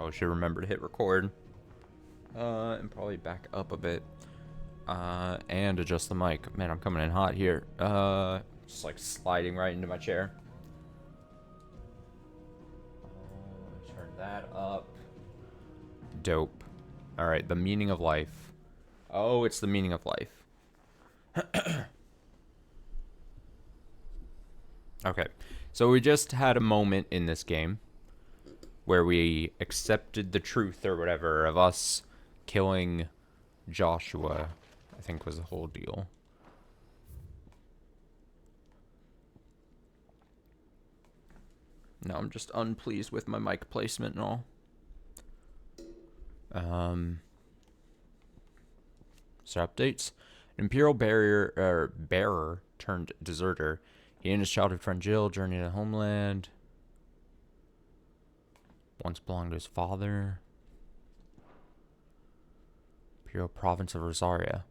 Probably should remember to hit record. And probably back up a bit. And adjust the mic. Man, I'm coming in hot here. Just like sliding right into my chair. Turn that up. Dope. Alright, the meaning of life. Oh, it's the meaning of life. Okay, so we just had a moment in this game where we accepted the truth or whatever of us killing Joshua, I think was the whole deal. No, I'm just unpleased with my mic placement and all. So updates. An Imperial bearer turned deserter. He and his childhood friend Jill journeyed to the homeland. Once belonged to his father. Imperial province of Rosaria.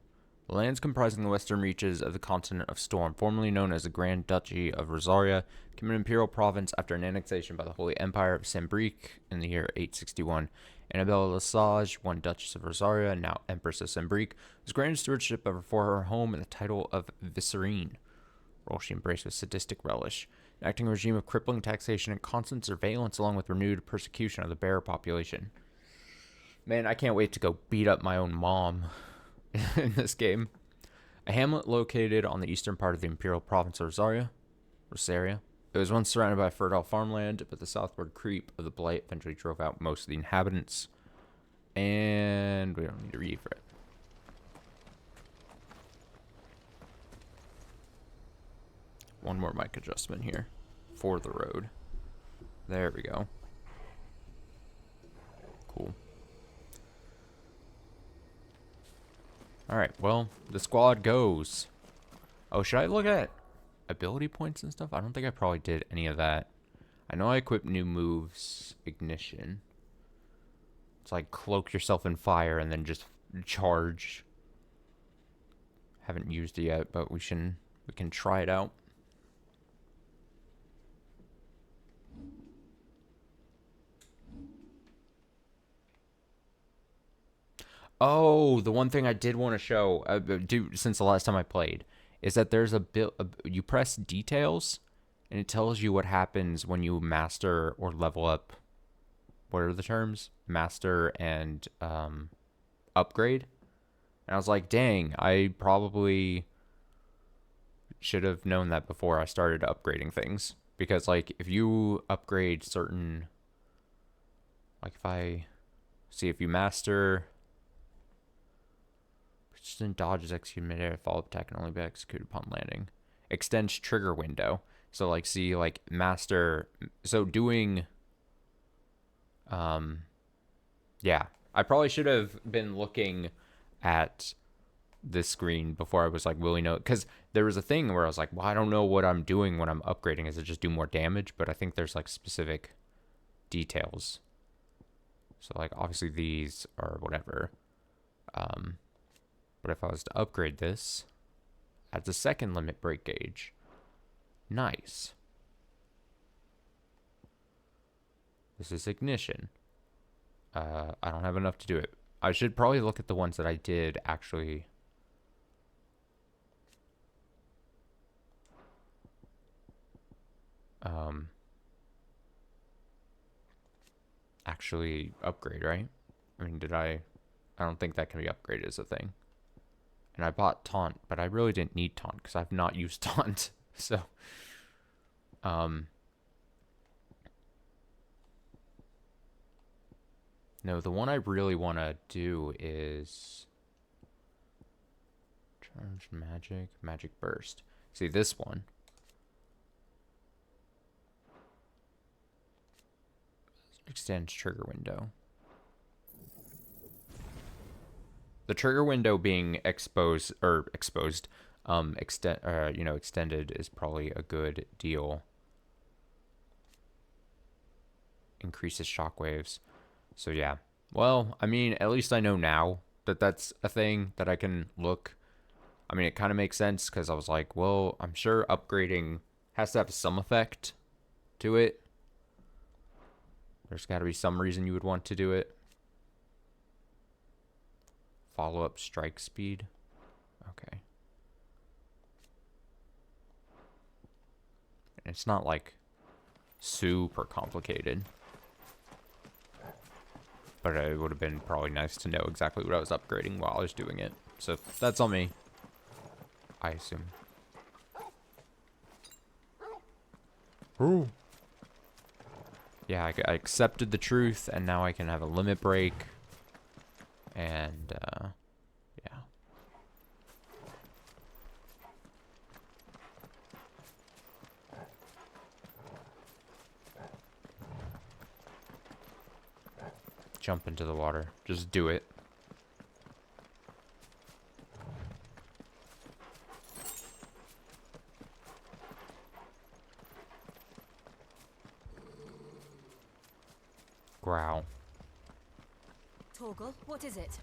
The lands comprising the western reaches of the continent of Storm, formerly known as the Grand Duchy of Rosaria, became an imperial province after an annexation by the Holy Empire of Sambrique in the year 861. Annabella Lesage, one Duchess of Rosaria, now Empress of Sambrique, was granted stewardship for her home and the title of Vicerine, role she embraced with sadistic relish, enacting a regime of crippling taxation and constant surveillance along with renewed persecution of the bearer population. Man, I can't wait to go beat up my own mom in this game. A hamlet located on the eastern part of the imperial province of Rosaria. It was once surrounded by fertile farmland, but the southward creep of the blight eventually drove out most of the inhabitants. And we don't need to read for it. One more mic adjustment here for the road. There we go. Cool. Alright, well, the squad goes. Oh, should I look at ability points and stuff? I don't think I probably did any of that. I know I equipped new moves. Ignition. It's like cloak yourself in fire and then just charge. Haven't used it yet, but we can try it out. Oh, the one thing I did want to show, since the last time I played, is that there's you press details, and it tells you what happens when you master or level up. What are the terms? Master and upgrade. And I was like, dang, I probably should have known that before I started upgrading things. Because, like, if you upgrade certain... Like, if you master... Persistent dodge is executed mid-air. Follow-up attack can only be executed upon landing. Extends trigger window. So, like, see, like, master... So, doing... Yeah. I probably should have been looking at this screen before I was, like, willy-nilly. Because there was a thing where I was like, well, I don't know what I'm doing when I'm upgrading. Is it just do more damage? But I think there's, like, specific details. So, like, obviously these are whatever. But if I was to upgrade this, adds a second limit break gauge. Nice. This is ignition. I don't have enough to do it. I should probably look at the ones that I did actually. Actually upgrade, right? I mean, I don't think that can be upgraded as a thing. And I bought taunt, but I really didn't need taunt because I've not used taunt. So, no, the one I really want to do is charge magic burst. See this one. Extends trigger window. The trigger window being extended is probably a good deal. Increases shockwaves. So yeah. Well, I mean, at least I know now that that's a thing that I can look. I mean, it kind of makes sense because I was like, well, I'm sure upgrading has to have some effect to it. There's got to be some reason you would want to do it. Follow up strike speed. Okay. It's not like super complicated. But it would have been probably nice to know exactly what I was upgrading while I was doing it. So that's on me, I assume. Ooh. Yeah, I accepted the truth, and now I can have a limit break. And, yeah. Jump into the water. Just do it. Growl. Torgal, what is it?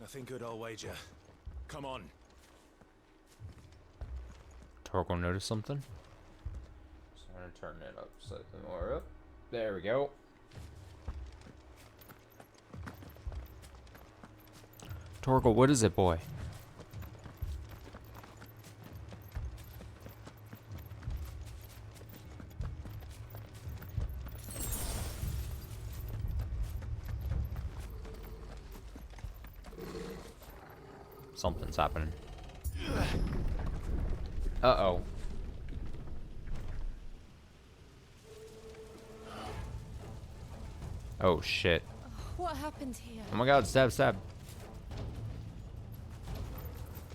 Nothing good, I'll wager. Come on. Torgal noticed something? So I'm gonna turn it up slightly more up. There we go. Torgal, what is it, boy? Something's happening. Uh-oh. Oh, shit. What happened here? Oh my god, stab, stab.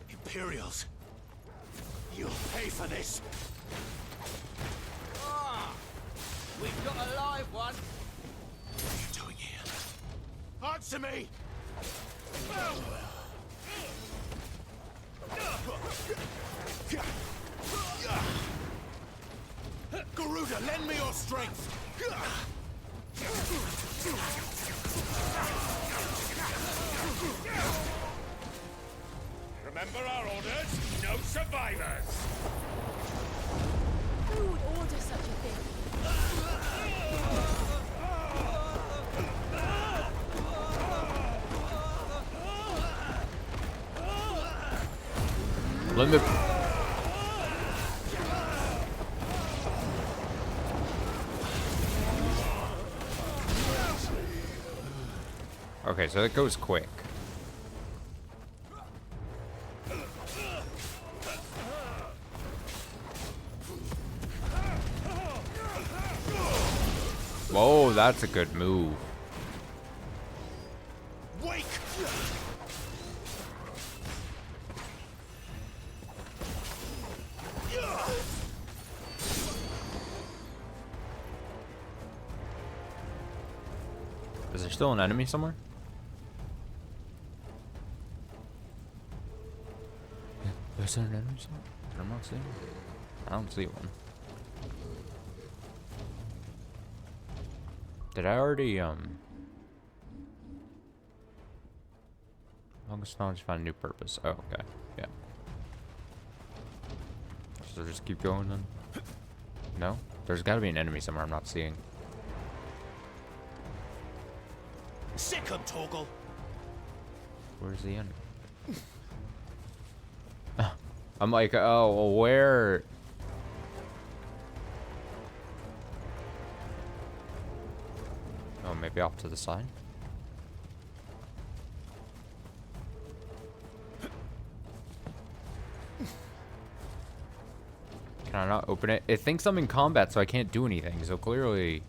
Imperials. You'll pay for this. We've got a live one. What are you doing here? Answer me! Garuda, lend me your strength! Remember our orders? No survivors! Who would order such a thing? Limit. Okay, so it goes quick. Whoa, that's a good move. Wake! Is there still an enemy somewhere? Is there an enemy somewhere? I'm not seeing one. I don't see one. Did I already, longest knowledge find a new purpose. Oh, okay. Yeah. So just keep going then? No? There's gotta be an enemy somewhere I'm not seeing. Sick 'em, Torgal! Where's the enemy? I'm like, oh, well, where? Oh, maybe off to the side? Can I not open it? It thinks I'm in combat, so I can't do anything, so clearly...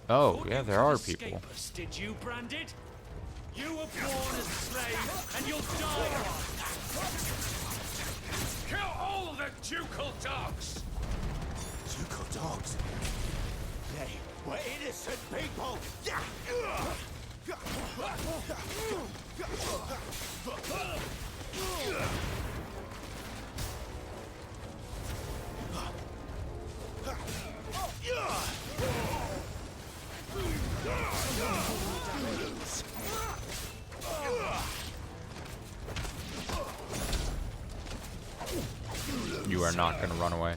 Oh, yeah, there are people. Did you, Branded? You were born as a slave, and you'll die one. Kill all the ducal dogs! Ducal dogs? They were innocent people! You are not gonna run away.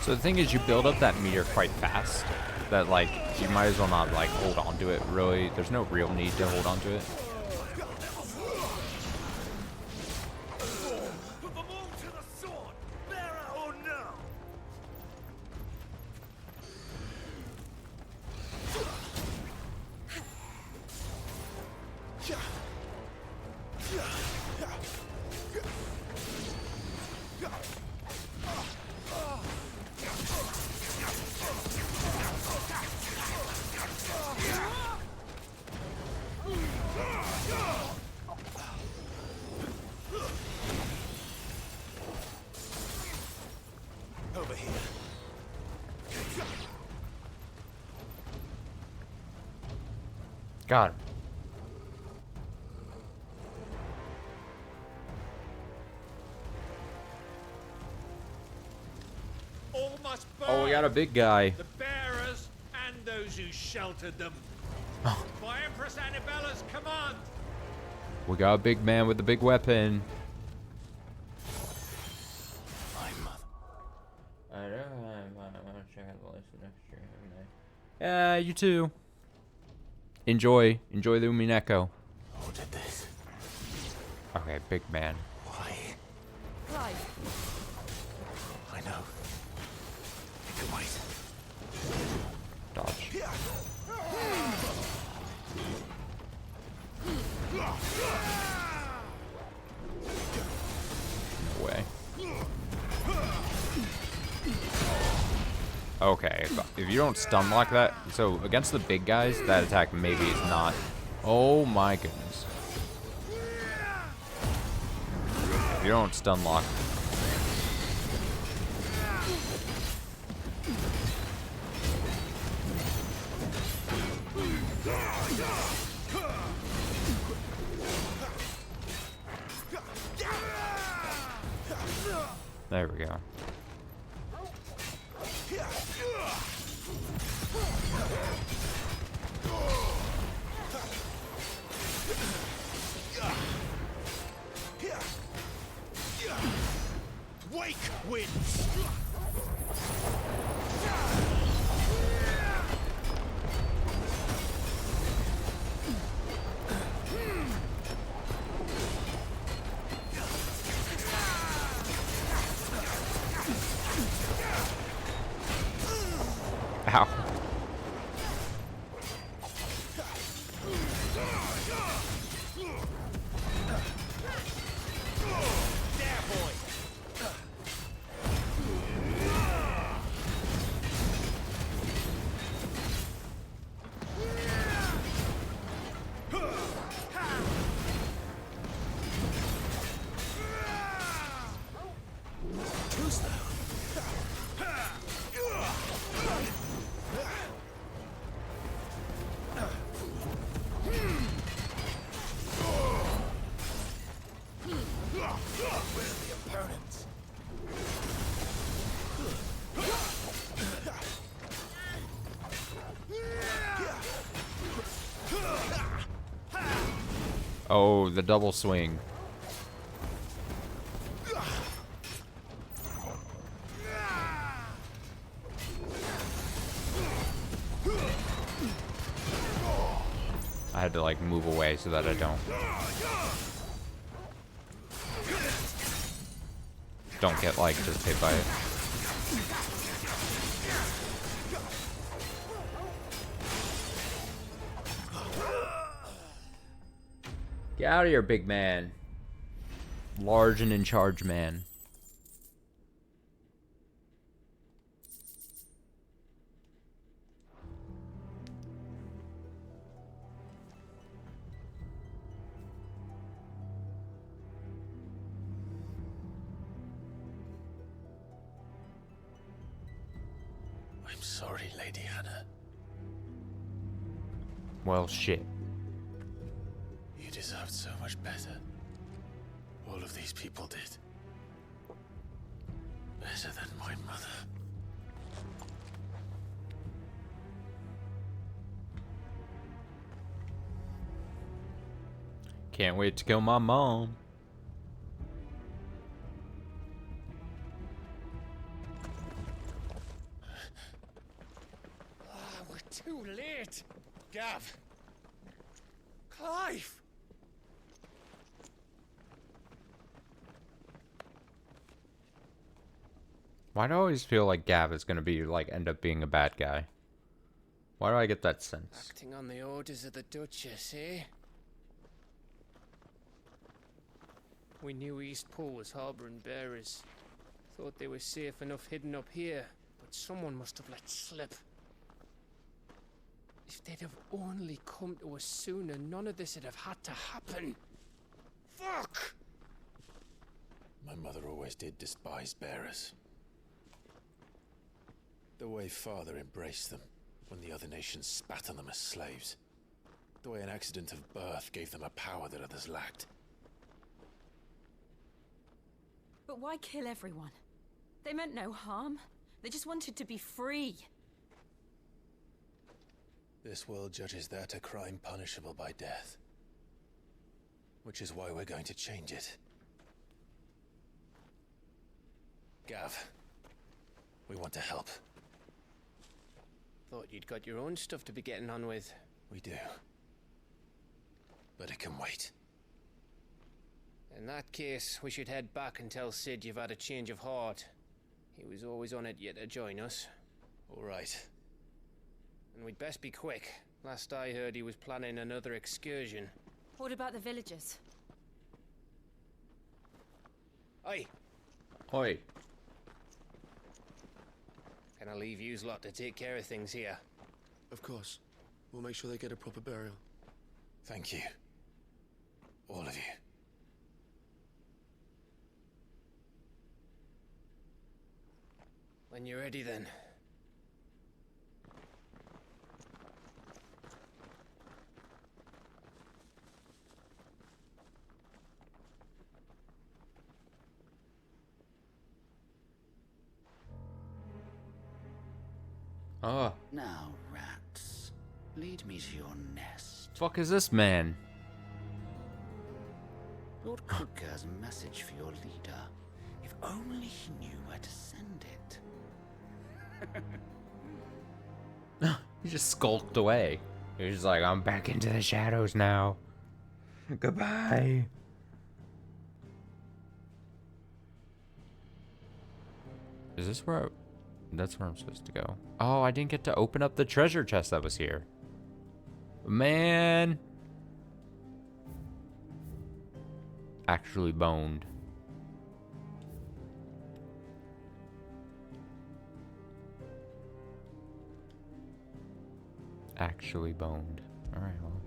So the thing is, you build up that meter quite fast. That like you might as well not like hold on to it. Really, there's no real need to hold on to it. Put them all to the sword, bearer or no. Over here. Got him. All must burn. Oh, we got a big guy. The bearers and those who sheltered them. By Empress Annabella's command. We got a big man with a big weapon. My mother. I know. I'm gonna check out the list of next year. Yeah, you too. Enjoy the Umineko. Who did this? Okay, big man. Why? Clive, I know. It can wait. Dodge. No way. Okay, if you don't stun lock that, so against the big guys, that attack maybe is not. Oh my goodness. If you don't stun lock. There we go. Wake winds. Ow. Too slow. Where are the opponents? Oh, the double swing. I had to like move away so that I don't get like just hit by it. Get out of here, big man. Large and in charge man. I'm sorry, Lady Hannah. Well, shit. You deserved so much better. All of these people did. Better than my mother. Can't wait to kill my mom. Too late. Gav! Clive! Why do I always feel like Gav is gonna be like end up being a bad guy? Why do I get that sense? Acting on the orders of the Duchess, eh? We knew Eastpool was harbouring bearers. Thought they were safe enough hidden up here, but someone must have let slip. If they'd have only come to us sooner, none of this would have had to happen. Fuck! My mother always did despise bearers. The way father embraced them when the other nations spat on them as slaves. The way an accident of birth gave them a power that others lacked. But why kill everyone? They meant no harm. They just wanted to be free. This world judges that a crime punishable by death. Which is why we're going to change it. Gav, we want to help. Thought you'd got your own stuff to be getting on with. We do. But it can wait. In that case, we should head back and tell Sid you've had a change of heart. He was always on it yet to join us. All right. And we'd best be quick. Last I heard, he was planning another excursion. What about the villagers? Oi! Oi. Can I leave yous lot to take care of things here? Of course. We'll make sure they get a proper burial. Thank you. All of you. When you're ready, then. Oh, Now, rats, lead me to your nest. fuck is this man? Lord Kruger has a message for your leader. If only he knew where to send it. He just skulked away. He was like, I'm back into the shadows now. Goodbye. Is this where that's where I'm supposed to go? Oh, I didn't get to open up the treasure chest that was here. Man. Actually boned. Actually boned. Alright, well.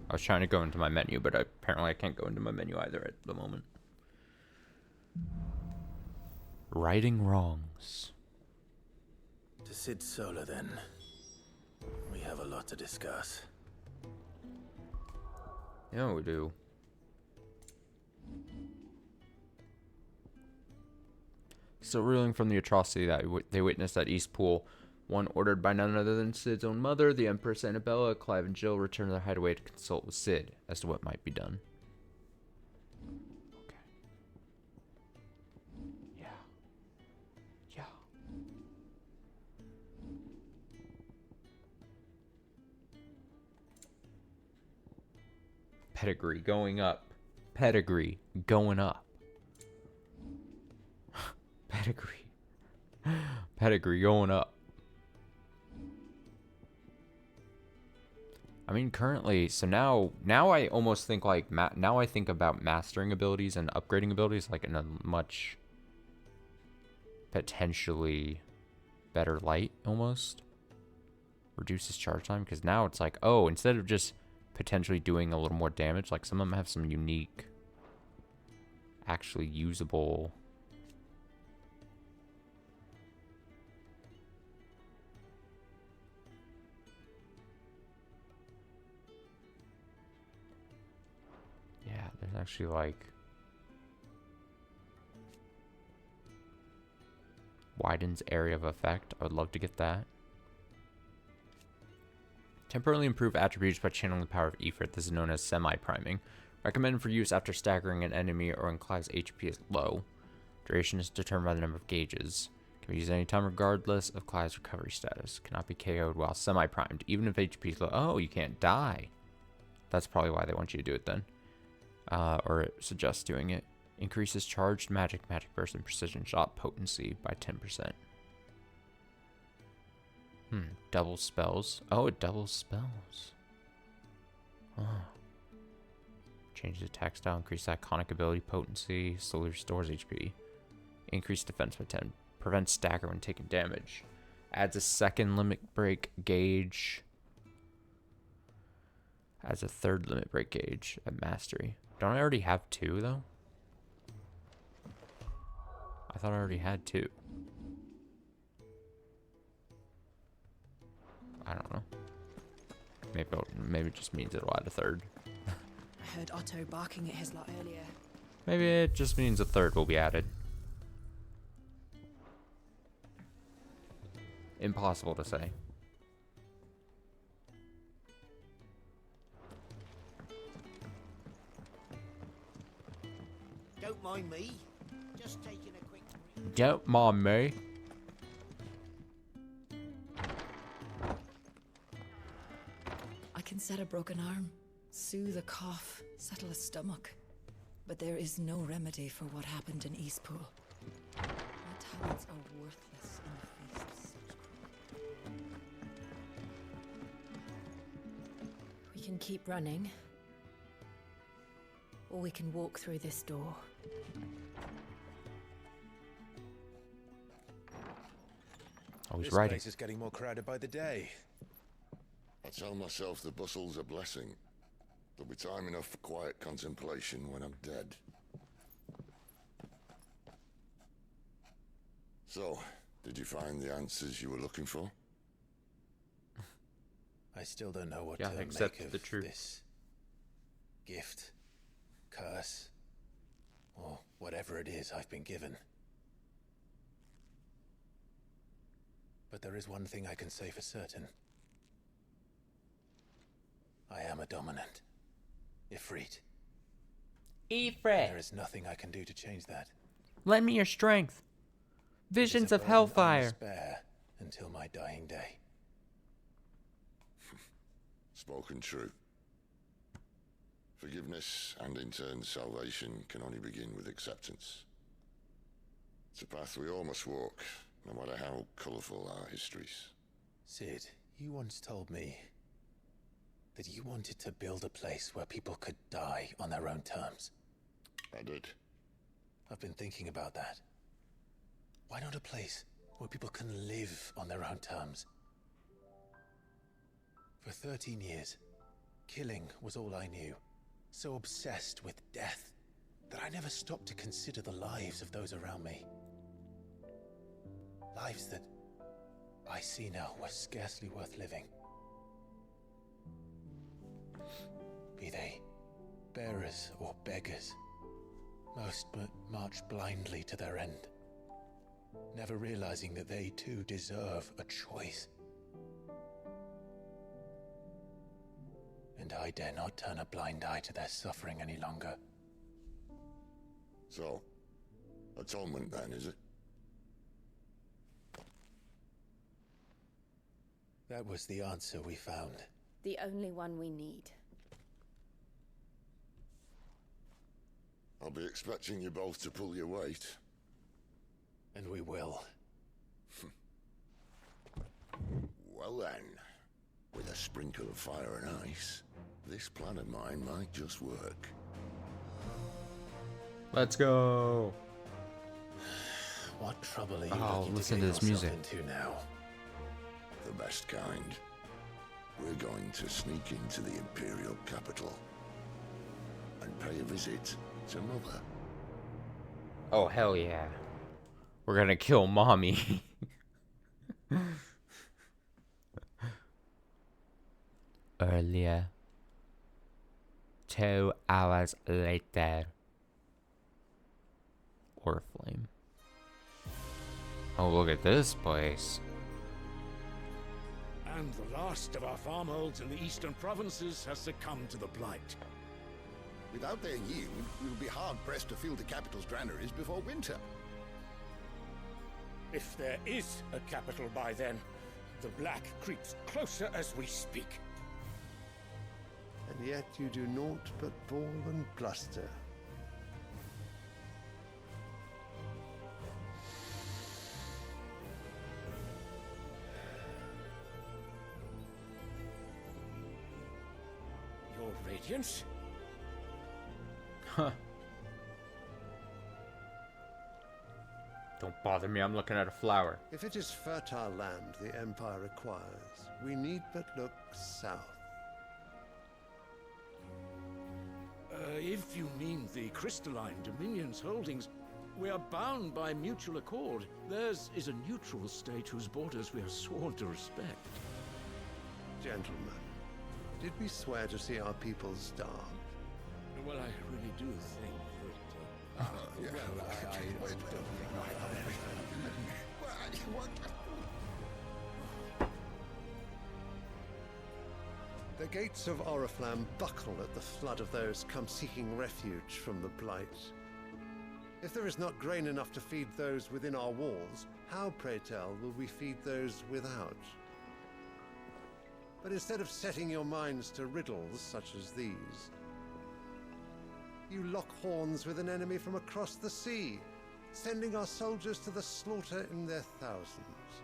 I was trying to go into my menu, but apparently I can't go into my menu either at the moment. Righting wrongs. To Sid Solar, then. We have a lot to discuss. Yeah, we do. Still reeling from the atrocity that they witnessed at Eastpool, one ordered by none other than Sid's own mother, the Empress Annabella, Clive and Jill returned to their hideaway to consult with Sid as to what might be done. Okay. Yeah. Yeah. Pedigree going up. Pedigree going up. Pedigree. Pedigree going up. I mean, currently, so now I almost think like, now I think about mastering abilities and upgrading abilities like in a much potentially better light, almost. Reduces charge time, because now it's like, oh, instead of just potentially doing a little more damage, like some of them have some unique, actually usable there's actually like widens area of effect. I would love to get that. Temporarily improve attributes by channeling the power of Ifrit. This is known as semi-priming. Recommended for use after staggering an enemy or when Clive's HP is low. Duration is determined by the number of gauges. Can be used anytime regardless of Clive's recovery status. Cannot be KO'd while semi-primed, even if HP is low. Oh, you can't die. That's probably why they want you to do it then. Or it suggests doing it. Increases charged magic burst, and precision shot potency by 10%. Double spells. Oh, it doubles spells. Oh. Changes attack style, increase iconic ability potency, slowly restores HP. Increase defense by 10. Prevents stagger when taking damage. Adds a second limit break gauge. Adds a third limit break gauge at mastery. Don't I already have 2 though? I thought I already had 2. I don't know. Maybe it just means it'll add a third. I heard Otto barking at his lot earlier. Maybe it just means a third will be added. Impossible to say. Don't mind me. Just taking a quick break. Don't mind me. I can set a broken arm, soothe a cough, settle a stomach. But there is no remedy for what happened in Eastpool. My talents are worthless in the face of such cruelty. We can keep running, or we can walk through this door. I was This writing. place is getting more crowded by the day. I tell myself the bustle's a blessing. There'll be time enough for quiet contemplation when I'm dead. So, did you find the answers you were looking for? I still don't know what Yeah, to accept make of the truth. this gift, curse, or whatever it is I've been given. But there is one thing I can say for certain. I am a dominant. Ifrit. There is nothing I can do to change that. Lend me your strength. It is Visions a of burden I must hellfire. bear until my dying day. Spoken true. Forgiveness and in turn salvation can only begin with acceptance. It's a path we all must walk, no matter how colourful our histories. Sid, you once told me that you wanted to build a place where people could die on their own terms. I did. I've been thinking about that. Why not a place where people can live on their own terms? For 13 years, killing was all I knew. So obsessed with death that I never stopped to consider the lives of those around me. Lives that I see now were scarcely worth living. Be they bearers or beggars, most march blindly to their end, never realizing that they too deserve a choice. And I dare not turn a blind eye to their suffering any longer. So, atonement then, is it? That was the answer we found. The only one we need. I'll be expecting you both to pull your weight. And we will. Well then, with a sprinkle of fire and ice, this plan of mine might just work. Let's go. What trouble are you Oh, looking listen to to get this yourself music. into now? The best kind. We're going to sneak into the Imperial capital and pay a visit to Mother. Oh, hell yeah. We're gonna kill mommy. Earlier. 2 hours later. Oriflame. Oh, look at this place. And the last of our farmholds in the eastern provinces has succumbed to the blight. Without their yield, we will be hard-pressed to fill the capital's granaries before winter. If there is a capital by then, the black creeps closer as we speak. And yet you do naught but bawl and bluster. Your radiance? Huh. Don't bother me, I'm looking at a flower. If it is fertile land the Empire requires, we need but look south. If you mean the crystalline Dominion's holdings, we are bound by mutual accord. Theirs is a neutral state whose borders we are sworn to respect. Gentlemen, did we swear to see our people starve? Well, I really do think that... The gates of Oriflamme buckle at the flood of those come seeking refuge from the Blight. If there is not grain enough to feed those within our walls, how, pray tell, will we feed those without? But instead of setting your minds to riddles such as these, you lock horns with an enemy from across the sea, sending our soldiers to the slaughter in their thousands.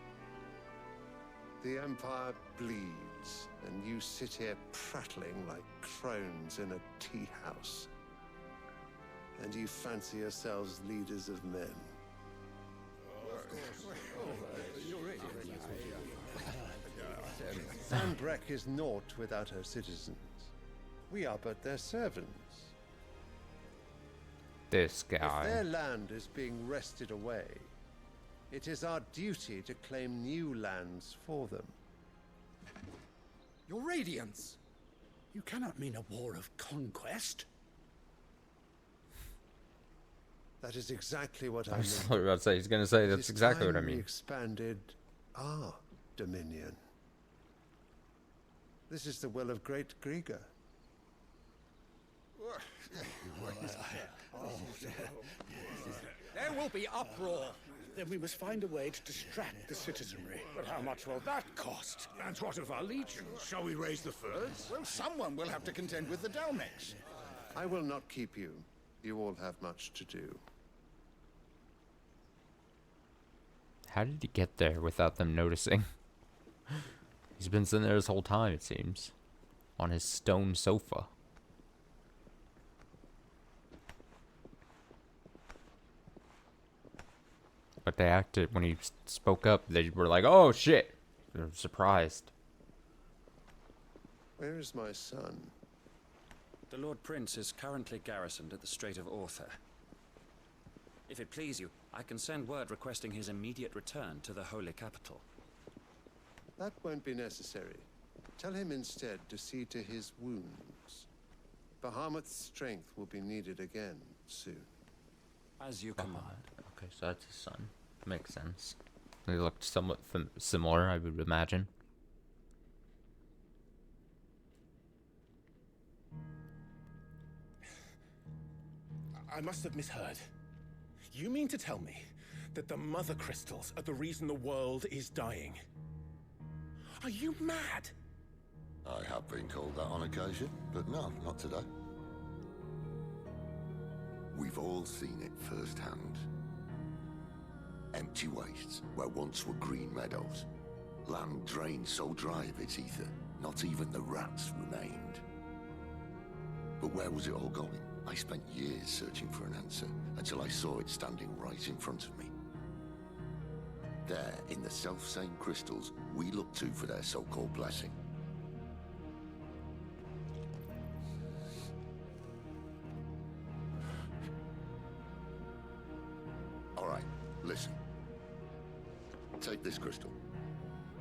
The Empire bleeds, and you sit here prattling like crones in a tea house. And you fancy yourselves leaders of men. Sanbreque is naught without her citizens. We are but their servants. This guy. If their land is being wrested away, it is our duty to claim new lands for them. Your Radiance! You cannot mean a war of conquest. That is exactly what I I mean. was about to say, he's going to say that's exactly what I We mean. expanded our dominion. This is the will of great Grieger. There will be uproar. Then we must find a way to distract the citizenry. But how much will that cost? And what of our legions? Shall we raise the furs? Well, someone will have to contend with the Dalmex. I will not keep you. You all have much to do. How did he get there without them noticing? He's been sitting there this whole time, it seems. On his stone sofa. But they acted, when he spoke up, they were like, oh shit! They were surprised. Where is my son? The Lord Prince is currently garrisoned at the Strait of Author. If it please you, I can send word requesting his immediate return to the Holy Capital. That won't be necessary. Tell him instead to see to his wounds. Bahamut's strength will be needed again soon. As you command. Okay, so that's his son. Makes sense. They looked somewhat similar, I would imagine. I must have misheard. You mean to tell me that the mother crystals are the reason the world is dying? Are you mad? I have been called that on occasion, but no, not today. We've all seen it firsthand. Empty wastes where once were green meadows. Land drained so dry of its ether, not even the rats remained. But where was it all going? I spent years searching for an answer, until I saw it standing right in front of me. There, in the self-same crystals we look to for their so-called blessing. Alright, listen. Take this crystal.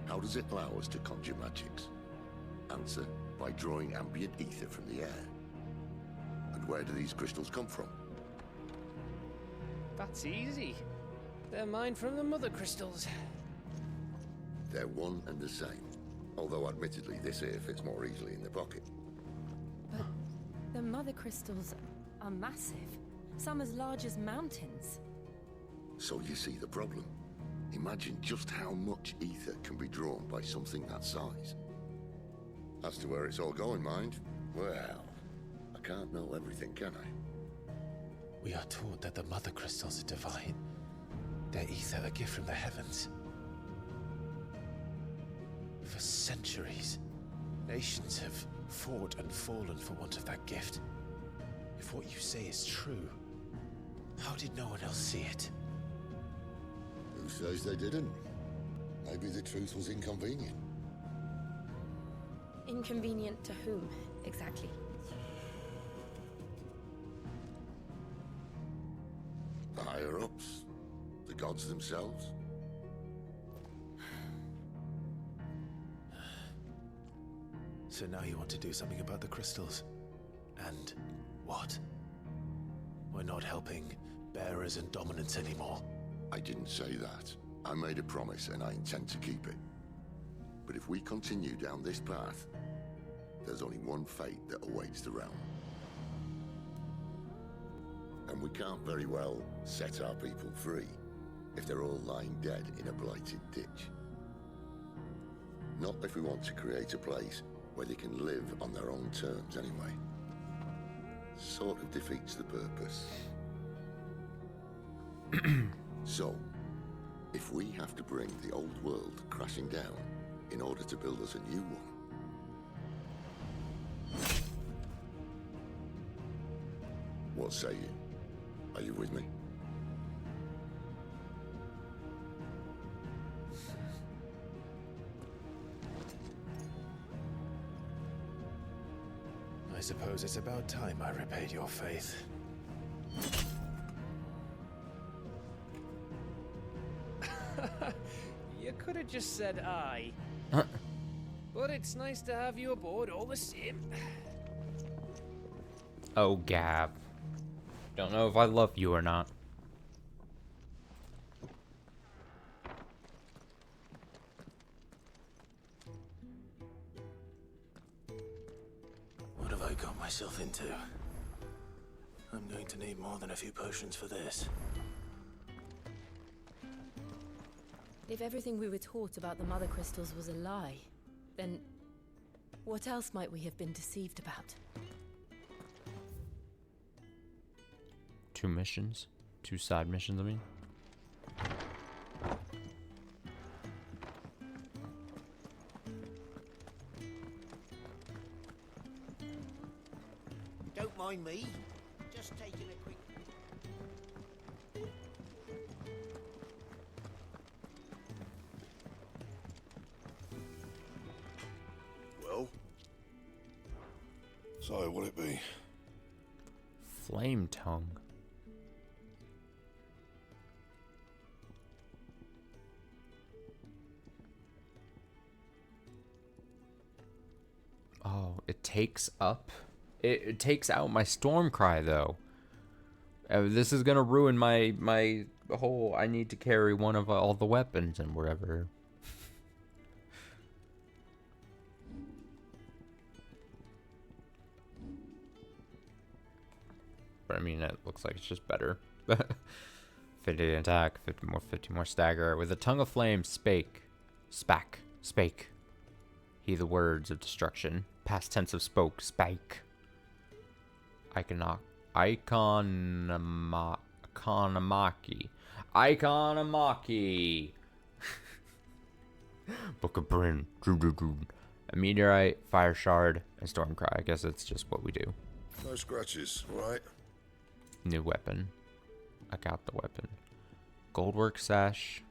How does it allow us to conjure magics? Answer, by drawing ambient ether from the air. And where do these crystals come from? That's easy. They're mined from the mother crystals. They're one and the same. Although admittedly this here fits more easily in the pocket. But the mother crystals are massive. Some as large as mountains. So you see the problem. Imagine just how much ether can be drawn by something that size. As to where it's all going, mind, well, I can't know everything, can I? We are taught that the mother crystals are divine. Their ether a gift from the heavens. For centuries, nations have fought and fallen for want of that gift. If what you say is true, how did no one else see it? Who says they didn't? Maybe the truth was inconvenient. Inconvenient to whom, exactly? The higher-ups? The gods themselves? So now you want to do something about the crystals? And what? We're not helping bearers and dominants anymore. I didn't say that. I made a promise and I intend to keep it. But if we continue down this path, there's only one fate that awaits the realm. And we can't very well set our people free if they're all lying dead in a blighted ditch. Not if we want to create a place where they can live on their own terms anyway. Sort of defeats the purpose. So, if we have to bring the old world crashing down in order to build us a new one, what say you? Are you with me? I suppose it's about time I repaid your faith. You could have just said aye. But it's nice to have you aboard all the same. Oh, Gab. Don't know if I love you or not. What have I got myself into? I'm going to need more than a few potions for this. If everything we were taught about the mother crystals was a lie, then what else might we have been deceived about? 2 missions? 2 side missions, I mean. Don't mind me. Just taking a quick... Well? So, what'll it be? Flame tongue. Oh, it takes up. It takes out my storm cry though. This is gonna ruin my whole. I need to carry one of all the weapons and wherever. But I mean, it looks like it's just better. 50 attack, 50 more stagger. With a tongue of flame, spake. He the words of destruction. Past tense of spoke, spake. Iconomaki. Book of Bryn. A meteorite, fire shard, and storm cry. I guess it's just what we do. No scratches, right? New weapon. I got the weapon. Goldwork sash.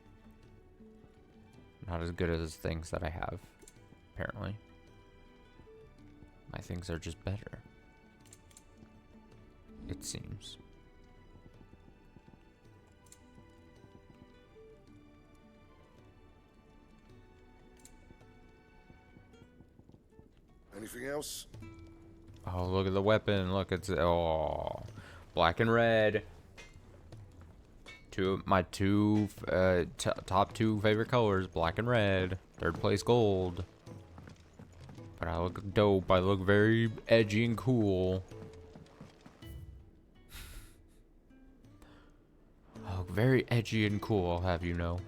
Not as good as things that I have, apparently. My things are just better. It seems. Anything else? Oh, look at the weapon. Look, it's black and red. My top 2 favorite colors, black and red. 3rd place gold. But I look dope. I look very edgy and cool. I look very edgy and cool, I'll have you know.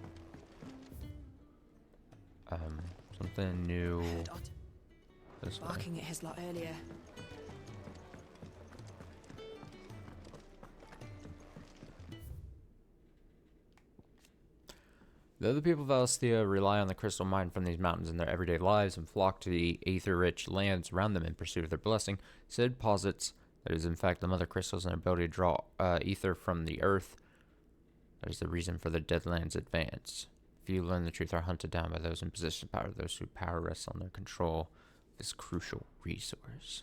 Something new. This way. Barking at his lot earlier. Though the people of Alestia rely on the crystal mine from these mountains in their everyday lives and flock to the aether-rich lands around them in pursuit of their blessing, Sid posits that it is in fact the mother crystals and their ability to draw ether from the earth that is the reason for the Deadlands' advance. Few learn the truth are hunted down by those in position of power, those who power rests on their control of this crucial resource.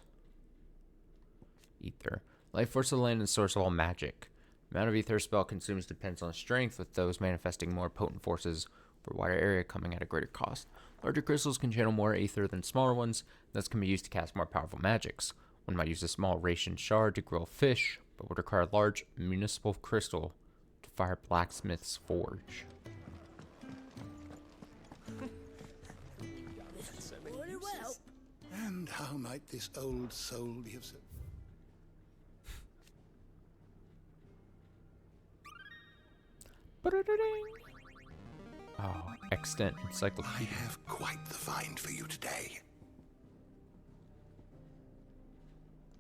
Ether. Life force of the land and source of all magic. The amount of ether a spell consumes depends on strength, with those manifesting more potent forces for a wider area coming at a greater cost. Larger crystals can channel more ether than smaller ones, and thus can be used to cast more powerful magics. One might use a small ration shard to grill fish, but would require a large municipal crystal to fire blacksmith's forge. And how might this old soul be of service? Oh, extant encyclopedia. I have quite the find for you today.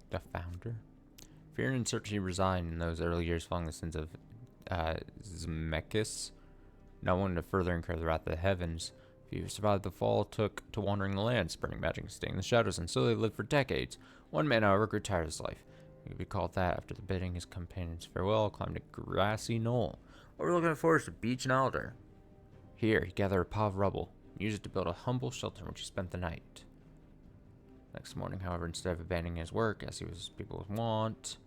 The founder? Fear and uncertainty reside in those early years following the sins of Zemeckis. Not wanting to further incur the wrath of the heavens, few who survived the fall took to wandering the land, spreading magic and staying in the shadows, and so they lived for decades. One man, however, grew tired of his life. He could be called that after the bidding his companions farewell, climbed a grassy knoll, overlooking a forest of beech and alder. Here, he gathered a pile of rubble and used it to build a humble shelter in which he spent the night. Next morning, however, instead of abandoning his work, as he was people's wont,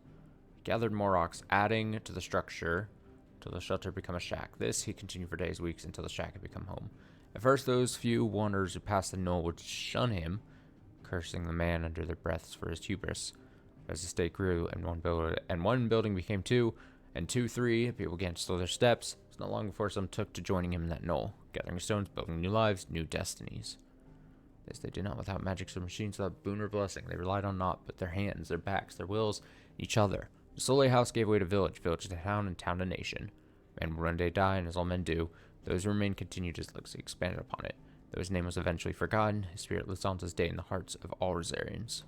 he gathered more rocks, adding to the structure until the shelter became a shack. This he continued for days, weeks, until the shack had become home. At first, those few wanderers who passed the knoll would shun him, cursing the man under their breaths for his hubris. As the state grew, and one building became two, and two, three, people began to slow their steps. It was not long before some took to joining him in that knoll, gathering stones, building new lives, new destinies. This they did not without magics or machines, without boon or blessing. They relied on naught but their hands, their backs, their wills, each other. The Soleil house gave way to village, village to town, and town to nation. Man would one day die, and as all men do, those who remained continued his legacy, expanded upon it. Though his name was eventually forgotten, his spirit lives on to this day in the hearts of all Rosarians.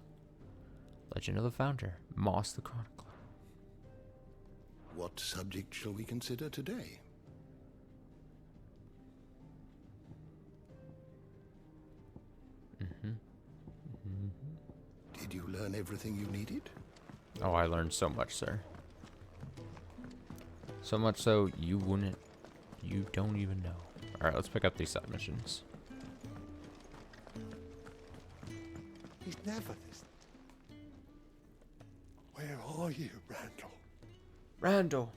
Legend of the Founder, Moss the Chronicler. What subject shall we consider today? Did you learn everything you needed? Oh, I learned so much, sir. So much so you don't even know. Alright, let's pick up these side missions. He's never listened. Where are you, Randall? Randall!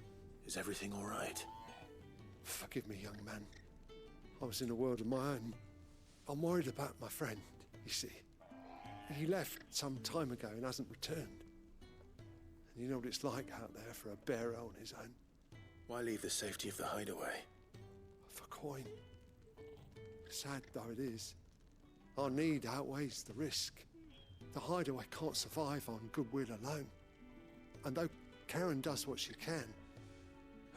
Is everything all right? Forgive me, young man. I was in a world of my own. I'm worried about my friend, you see. He left some time ago and hasn't returned. And you know what it's like out there for a bearer on his own. Why leave the safety of the hideaway? For coin. Sad though it is, our need outweighs the risk. The hideaway can't survive on goodwill alone. And though Karen does what she can,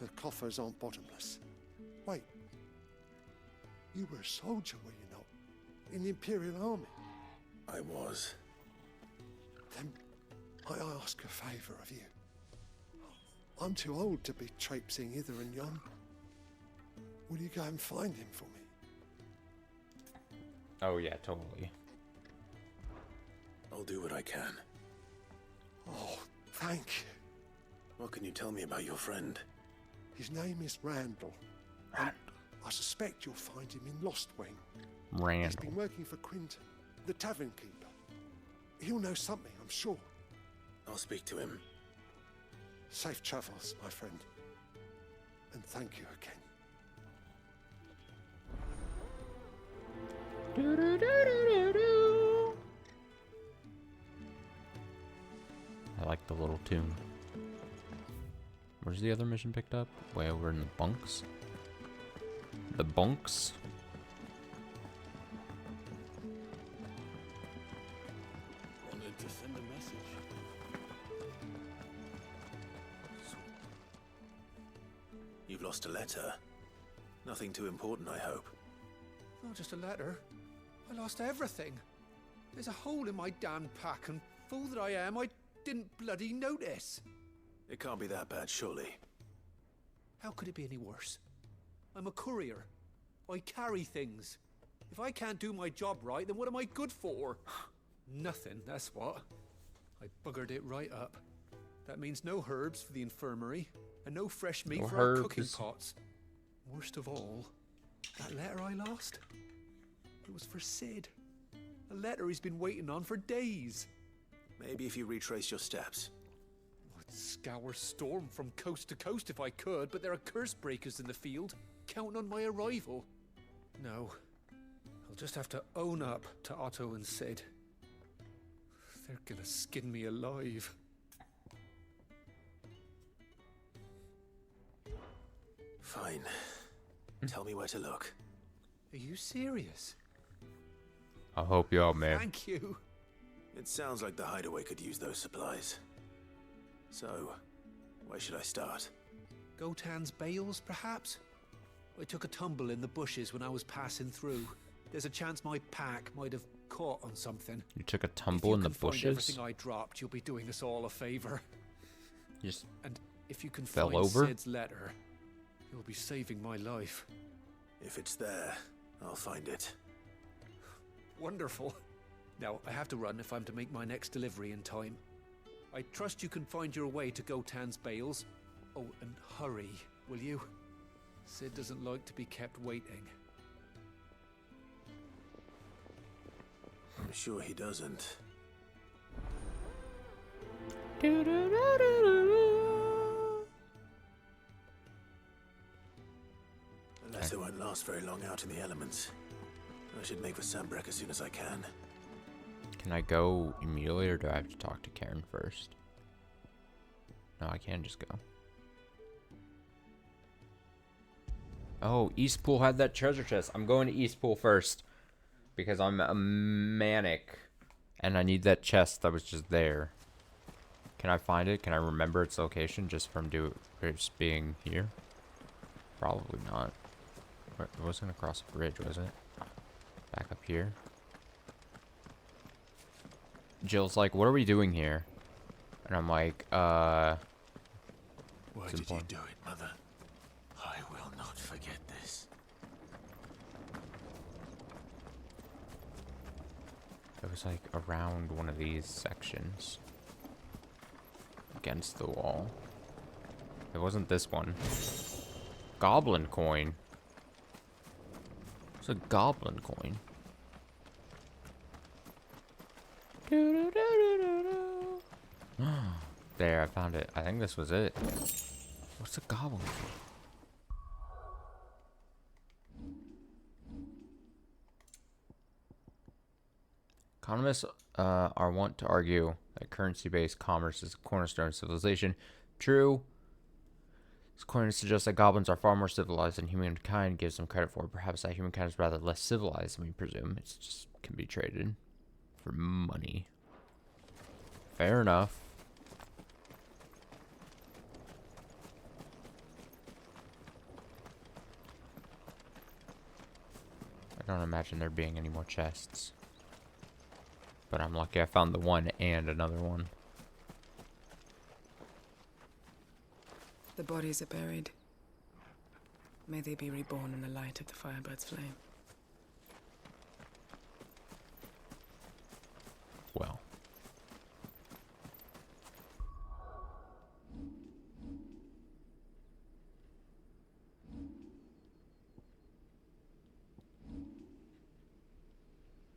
her coffers aren't bottomless. Wait, you were a soldier, were you not? In the Imperial Army? I was. Then might I ask a favour of you? I'm too old to be traipsing hither and yon. Will you go and find him for me? Oh yeah, totally. I'll do what I can. Oh, thank you. What can you tell me about your friend? His name is Randall. Randall. I suspect you'll find him in Lostwing. Randall. He's been working for Quinton, the tavern keeper. He'll know something, I'm sure. I'll speak to him. Safe travels, my friend. And thank you again. I like the little tune. Where's the other mission picked up? Way over in the bunks. The bunks? Wanted to send a message. You've lost a letter. Nothing too important, I hope. Oh, just a letter. I lost everything. There's a hole in my damn pack, and fool that I am, I didn't bloody notice. It can't be that bad, surely. How could it be any worse? I'm a courier. I carry things. If I can't do my job right, then what am I good for? Nothing, that's what. I buggered it right up. That means no herbs for the infirmary, and no fresh meat for our cooking pots. Worst of all, that letter I lost, it was for Sid. A letter he's been waiting on for days. Maybe if you retrace your steps. I'd scour Storm from coast to coast if I could, but there are curse breakers in the field, counting on my arrival. No, I'll just have to own up to Otto and Sid. They're gonna skin me alive. Fine. Tell me where to look. Are you serious? I'll help you out, man. Thank you. It sounds like the hideaway could use those supplies. So, where should I start? Gotan's bales, perhaps? I took a tumble in the bushes when I was passing through. There's a chance my pack might have caught on something. You took a tumble in the bushes? If you can find everything I dropped, you'll be doing us all a favor. Just and if you can fell find over? Sid's letter, you'll be saving my life. If it's there, I'll find it. Wonderful. Now, I have to run if I'm to make my next delivery in time. I trust you can find your way to Gotan's bales. Oh, and hurry, will you? Sid doesn't like to be kept waiting. I'm sure he doesn't. The letter won't last very long out in the elements. I should make for Sambrek as soon as I can. Can I go immediately, or do I have to talk to Karen first? No, I can just go. Oh, Eastpool had that treasure chest. I'm going to Eastpool first because I'm a manic and I need that chest that was just there. Can I find it? Can I remember its location just from just being here? Probably not. It wasn't across the bridge, was it? Back up here. Jill's like, what are we doing here? And I'm like, Why did you do it, Mother? I will not forget this. It was like around one of these sections. Against the wall. It wasn't this one. Goblin coin. It's a goblin coin. There, I found it. I think this was it. What's a goblin coin? Economists are wont to argue that currency-based commerce is a cornerstone of civilization. True. This coin suggests that goblins are far more civilized than humankind gives them credit for. Perhaps that humankind is rather less civilized than we presume. It just can be traded for money. Fair enough. I don't imagine there being any more chests. But I'm lucky I found the one and another one. The bodies are buried. May they be reborn in the light of the Firebird's flame. Well.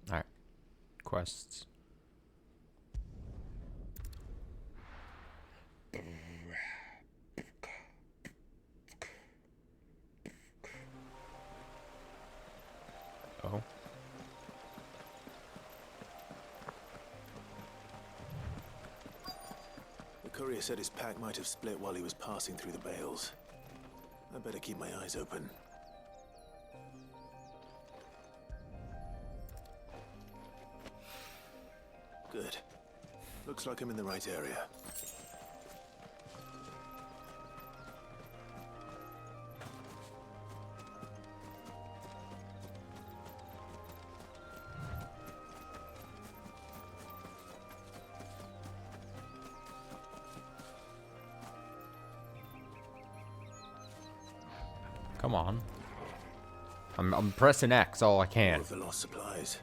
Alright. Quests. Oh. The courier said his pack might have split while he was passing through the bales. I better keep my eyes open. Good. Looks like I'm in the right area. Come on. I'm pressing X all I can. All of the lost supplies.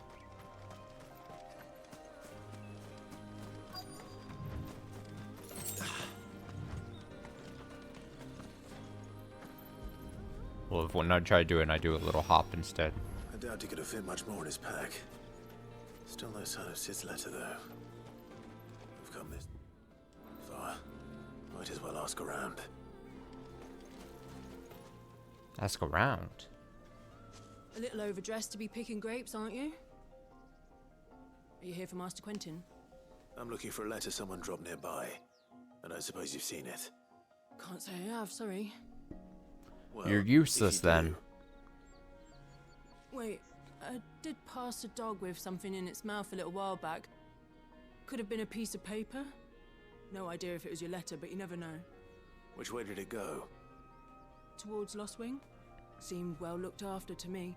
Well, if when I try doing, I do a little hop instead. I doubt he could have fit much more in his pack. Still no sign of Sid's letter, though. We've come this far. Might as well ask around. Ask around. A little overdressed to be picking grapes, aren't you? Are you here for Master Quentin? I'm looking for a letter someone dropped nearby. I don't suppose you've seen it. Can't say I have, sorry. Well, You're useless then. Wait, I did pass a dog with something in its mouth a little while back. Could have been a piece of paper. No idea if it was your letter, but you never know. Which way did it go? Towards Lost Wing? Seemed well looked after to me.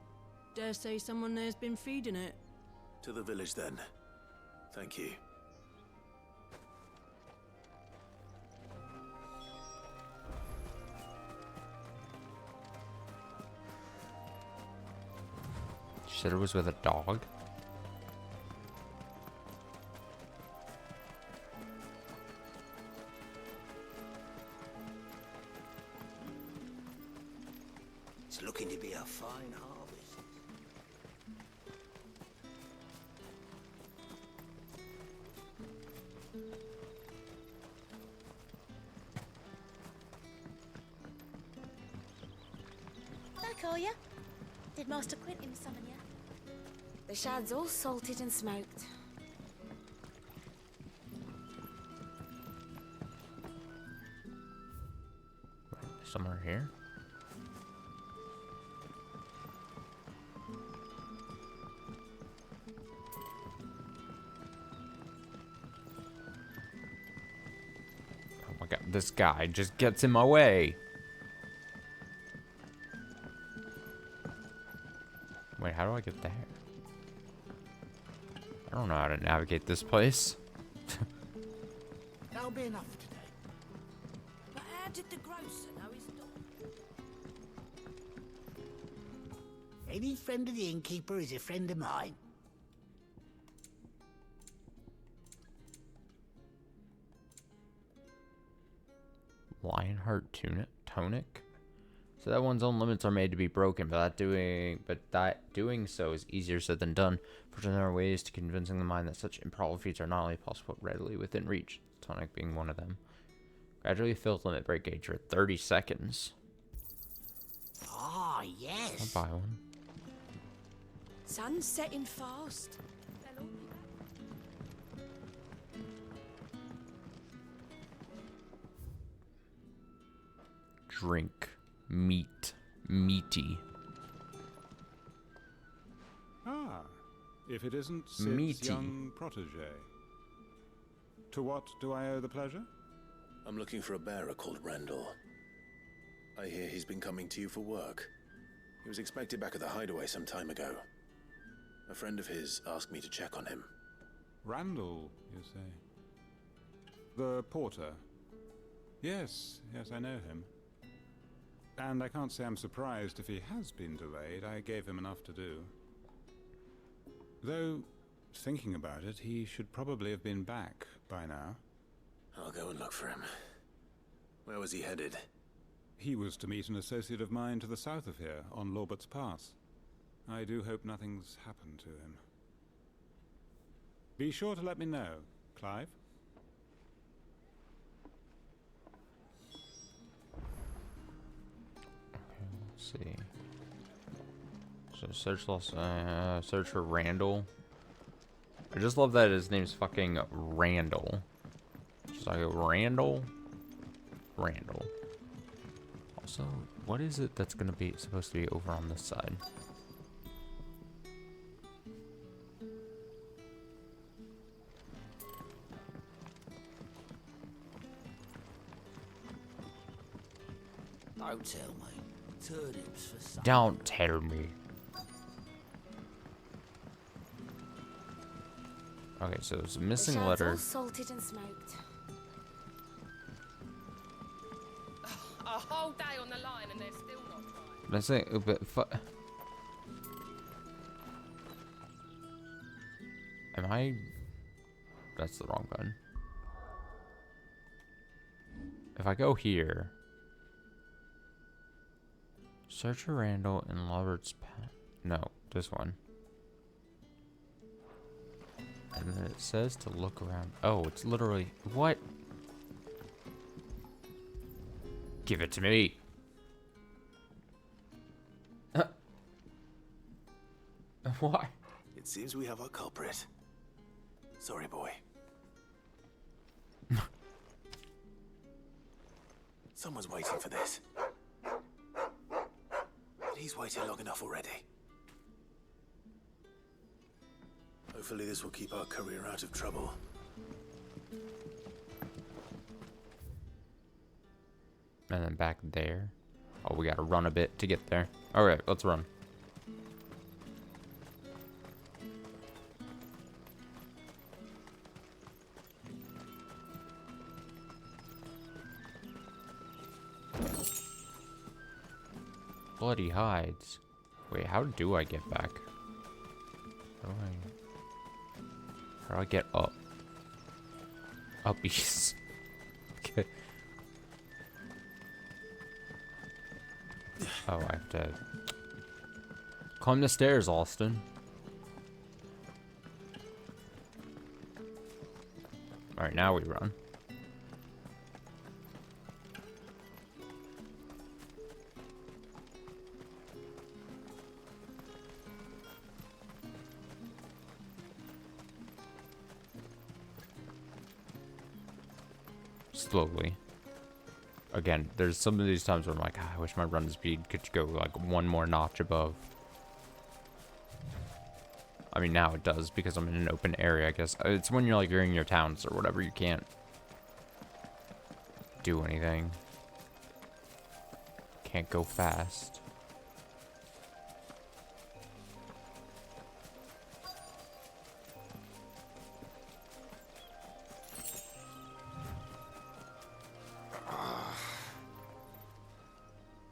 Dare say someone there's been feeding it. To the village then. Thank you. She said it was with a dog. It's looking to be a fine harvest. Back, are you? Did Master Quentin summon you? The shad's all salted and smoked. Somewhere here. Oh my god, this guy just gets in my way. Wait, how do I get there? I don't know how to navigate this place. That'll be enough today. But how did the grocer know his dog? Any friend of the innkeeper is a friend of mine. Lionheart tonic. So that one's own limits are made to be broken, but that doing so is easier said than done. Fortunately, there are ways to convincing the mind that such improbable feats are not only possible but readily within reach. Tonic being one of them. Gradually fills limit break gauge for 30 seconds. Ah, yes. I'll buy one. Sun's setting fast. Drink. Meaty. Ah, if it isn't Sid's Meaty. young protege. To what do I owe the pleasure? I'm looking for a bearer called Randall. I hear he's been coming to you for work. He was expected back at the hideaway some time ago. A friend of his asked me to check on him. Randall, you say? The porter? Yes, I know him. And I can't say I'm surprised if he has been delayed. I gave him enough to do. Though, thinking about it, he should probably have been back by now. I'll go and look for him. Where was he headed? He was to meet an associate of mine to the south of here, on Lorbert's Pass. I do hope nothing's happened to him. Be sure to let me know, Clive. Let's see. So search for Randall. I just love that his name's fucking Randall. Just like Randall. Also, what is it that's gonna be supposed to be over on this side? Don't tell me. Turnips for supper. Don't tell me. Okay, so it's a missing the letter. all salted and smoked. A whole day on the line and they're still not Let's say a bit. Am I? That's the wrong button. If I go here, search for Randall and Robert's path. No, this one. And then it says to look around. Oh, it's literally what? Give it to me. Why? It seems we have our culprit. Sorry, boy. Someone's waiting for this. But he's waited long enough already. Hopefully this will keep our career out of trouble. And then back there. Oh, we gotta run a bit to get there. Alright, let's run. Bloody hides. Wait, how do I get back? How do I get up? Up east. Okay. Oh, I have to climb the stairs, Austin. Alright, now we run. Slowly. Again, there's some of these times where I'm like, I wish my run speed could go like one more notch above. I mean, now it does because I'm in an open area, I guess. It's when you're in your towns or whatever, you can't do anything. Can't go fast.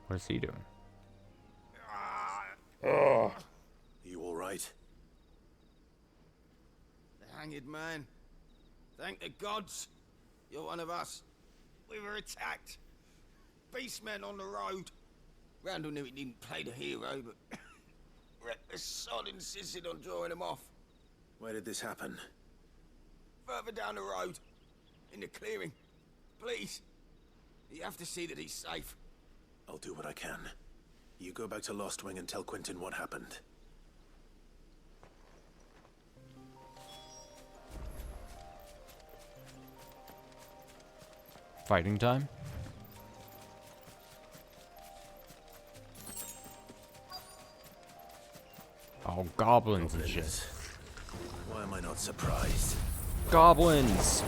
What is he doing? Are you all right? The hanged man. Thank the gods. You're one of us. We were attacked. Beastmen on the road. Randall knew he didn't play the hero, but reckless sod insisted on drawing him off. Where did this happen? Further down the road. In the clearing. Please. You have to see that he's safe. I'll do what I can. You go back to Lost Wing and tell Quentin what happened. Fighting time? Oh, goblins and shit. Why am I not surprised? Goblins!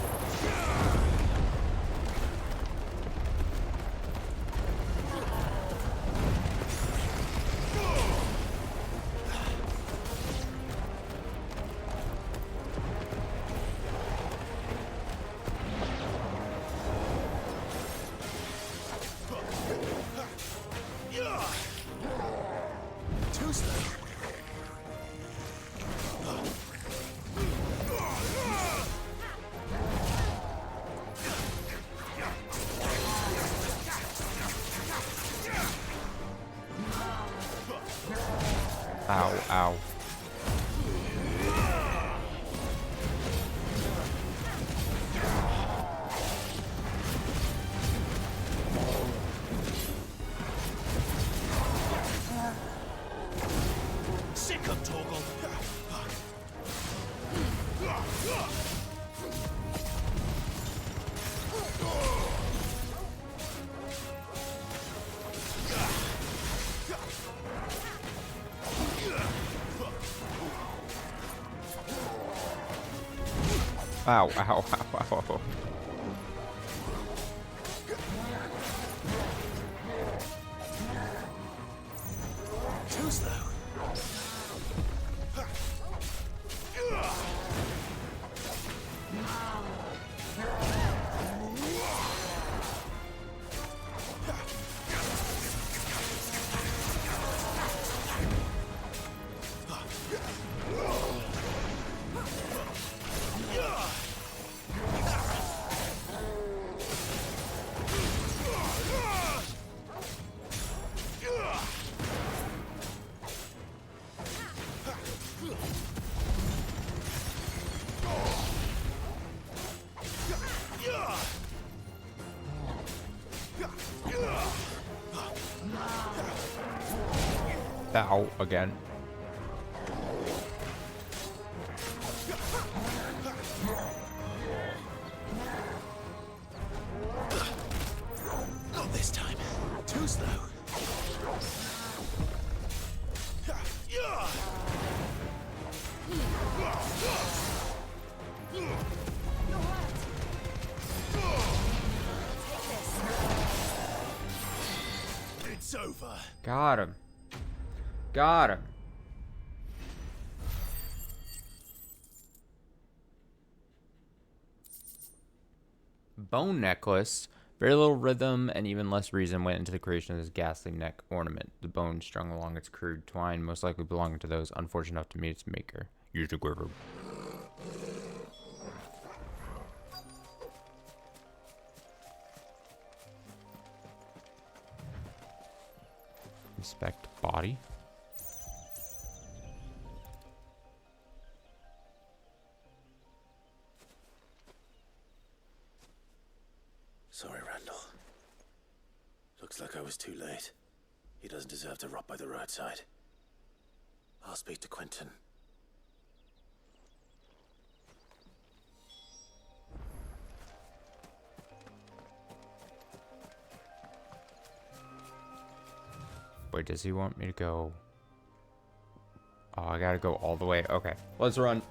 Ow, ow. Sick of Torgal. Ow, ow, ow, ow, ow. Too slow. Ow, again. Not this time. Too slow. It's over. Got him. Got him. Bone necklace. Very little rhythm and even less reason went into the creation of this ghastly neck ornament. The bone strung along its crude twine, most likely belonging to those unfortunate enough to meet its maker. Use the quiver. Inspect body. Sorry, Randall. Looks like I was too late. He doesn't deserve to rot by the roadside. I'll speak to Quentin. Wait, does he want me to go? Oh, I gotta go all the way. Okay, let's run.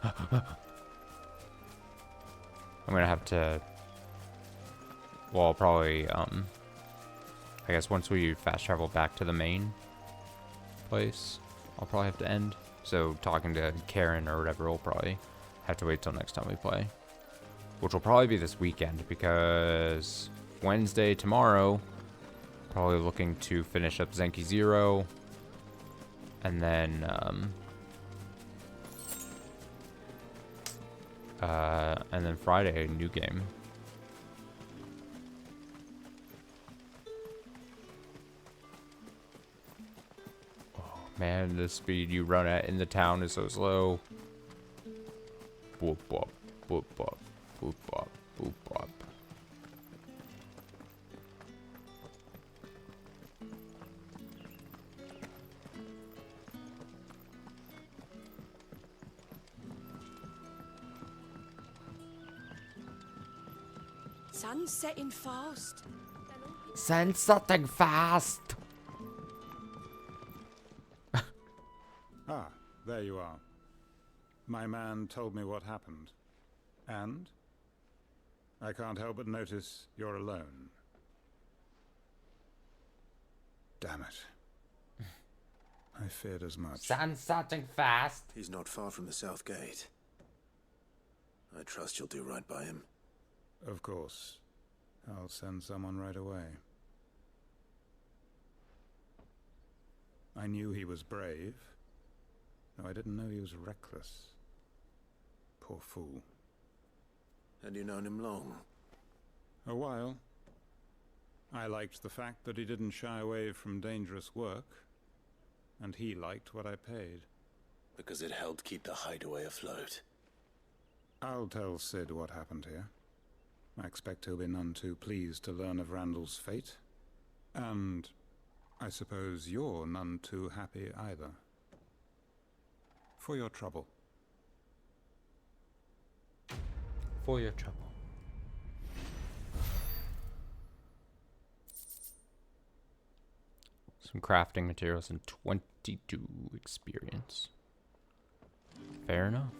I'm gonna have to... Well, probably, I guess once we fast travel back to the main place, I'll probably have to end. So talking to Karen or whatever, we'll probably have to wait till next time we play. Which will probably be this weekend, because Wednesday, tomorrow, probably looking to finish up Zenki 0. And then, Friday, new game. Oh man, the speed you run at in the town is so slow. Boop bop, boop bop, boop bop, boop bop. Sun's setting fast. Send something fast. Ah, there you are. My man told me what happened. And? I can't help but notice you're alone. Damn it. I feared as much. Send something fast. He's not far from the south gate. I trust you'll do right by him. Of course. I'll send someone right away. I knew he was brave, though I didn't know he was reckless. Poor fool. Had you known him long? A while. I liked the fact that he didn't shy away from dangerous work, and he liked what I paid. Because it helped keep the hideaway afloat. I'll tell Sid what happened here. I expect he'll be none too pleased to learn of Randall's fate. And I suppose you're none too happy either. For your trouble. For your trouble. Some crafting materials and 22 experience. Fair enough.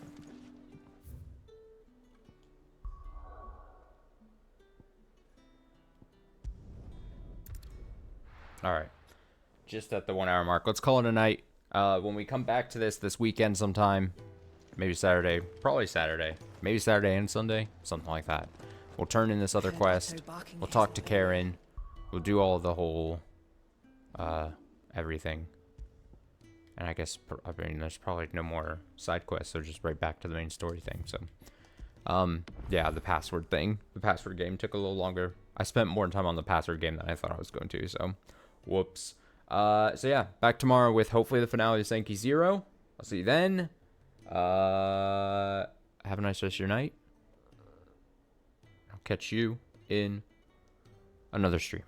All right. Just at the 1 hour mark. Let's call it a night. When we come back to this weekend sometime, maybe Saturday, probably Saturday, maybe Saturday and Sunday, something like that. We'll turn in this other quest. We'll talk to Karen. We'll do all the whole, everything. And I guess, I mean, there's probably no more side quests, so just right back to the main story thing. So, yeah, the password thing. The password game took a little longer. I spent more time on the password game than I thought I was going to, so whoops. So yeah, back tomorrow with hopefully the finale of Zenki 0. I'll see you then. Have a nice rest of your night. I'll catch you in another stream.